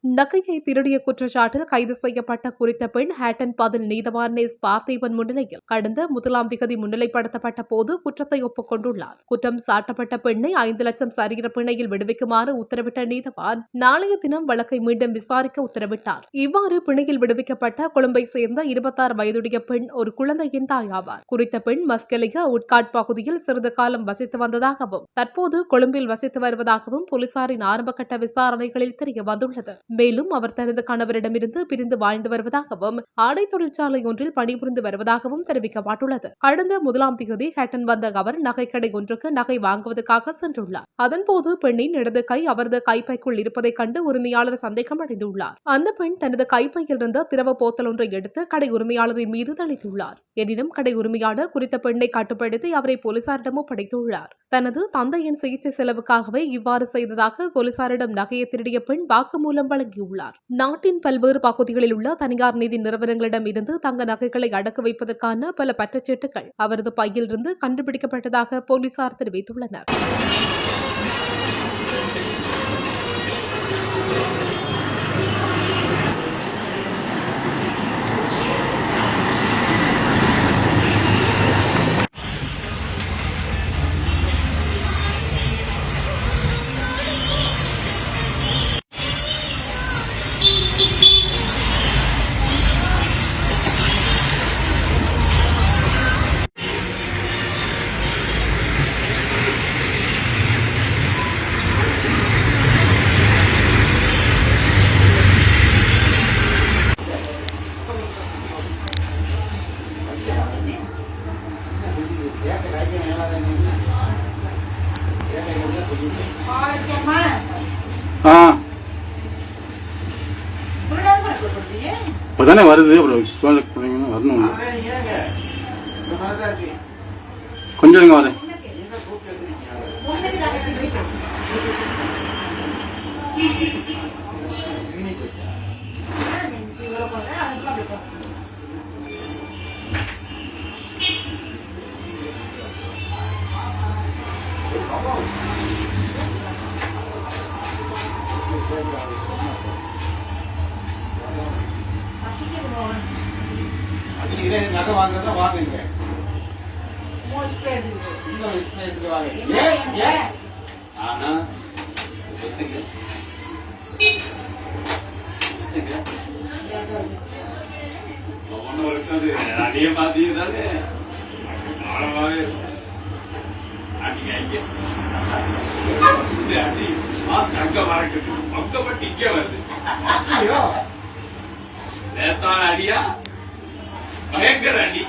நகையை திருடிய குற்றச்சாட்டில் கைது செய்யப்பட்ட குறித்த பெண் ஹேட்டன் பதில் நீதவான் எஸ் பார்த்திபன் முன்னிலையில் கடந்த 1ஆம் தேதி முன்னிலைப்படுத்தப்பட்ட போது குற்றத்தை ஒப்புக்கொண்டுள்ளார். குற்றம் சாட்டப்பட்ட பெண்ணை 5 லட்சம் சரீர பிணையில் விடுவிக்குமாறு உத்தரவிட்ட நீதவான் நாளைய தினம் வழக்கை மீண்டும் விசாரிக்க உத்தரவிட்டார். இவ்வாறு பிணையில் விடுவிக்கப்பட்ட கொழும்பை சேர்ந்த 26 வயதுடைய பெண் ஒரு குழந்தையின் தாயாவார். குறித்த பெண் மஸ்கெலியா உட்காட் பகுதியில் சிறிது காலம் வசித்து வந்ததாகவும் தற்போது கொழும்பில் வசித்து வருவதாகவும் போலீசாரின் ஆரம்பகட்ட விசாரணைகளில் தெரிய வந்துள்ளது. மேலும் அவர் தனது கணவரிடமிருந்து பிரிந்து வாழ்ந்து வருவதாகவும் ஆடை தொழிற்சாலை ஒன்றில் பணிபுரிந்து வருவதாகவும் தெரிவிக்கப்பட்டுள்ளது. கடந்த 1ஆம் தேதி ஹேட்டன் வந்த அவர் நகைக்கடை ஒன்றுக்கு நகை வாங்குவதற்காக சென்றுள்ளார். அதன்போது பெண்ணின் இடது கை அவரது கைப்பைக்குள் இருப்பதைக் கண்டு உரிமையாளர் சந்தேகம் அடைந்துள்ளார். அந்த பெண் தனது கைப்பையில் இருந்த திரவ போத்தல் ஒன்றை எடுத்து கடை உரிமையாளரின் மீது தெளித்துள்ளார். எனினும் கடை உரிமையாளர் குறித்த பெண்ணை கட்டுப்படுத்தி அவரை போலீசாரிடம் ஒப்படைத்துள்ளார். தனது தந்தையின் சிகிச்சை செலவுக்காகவே இவ்வாறு செய்ததாக போலீசாரிடம் நகையை திருடிய பெண் வாக்குமூலம் வழங்கியுள்ளார். நாட்டின் பல்வேறு பகுதிகளில் உள்ள தனியார் நிதி நிறுவனங்களிடம் இருந்து தங்க நகைகளை அடக்கு வைப்பதற்கான பல பற்றச்சீட்டுகள் அவரது பையில் இருந்து கண்டுபிடிக்கப்பட்டதாக போலீசார் தெரிவித்துள்ளனர். இப்பதானே வருது, வரணும். கொஞ்சம் வரேன். நகை வாங்குறதா வாங்குங்க. ஆனா அதே பாத்தீங்கன்னாலே ஆழமாவே அடி மாசு அங்க மறக்குது, அங்க மட்டும் இங்கே வருது. நேத்தான அடியா பயங்கர அடி.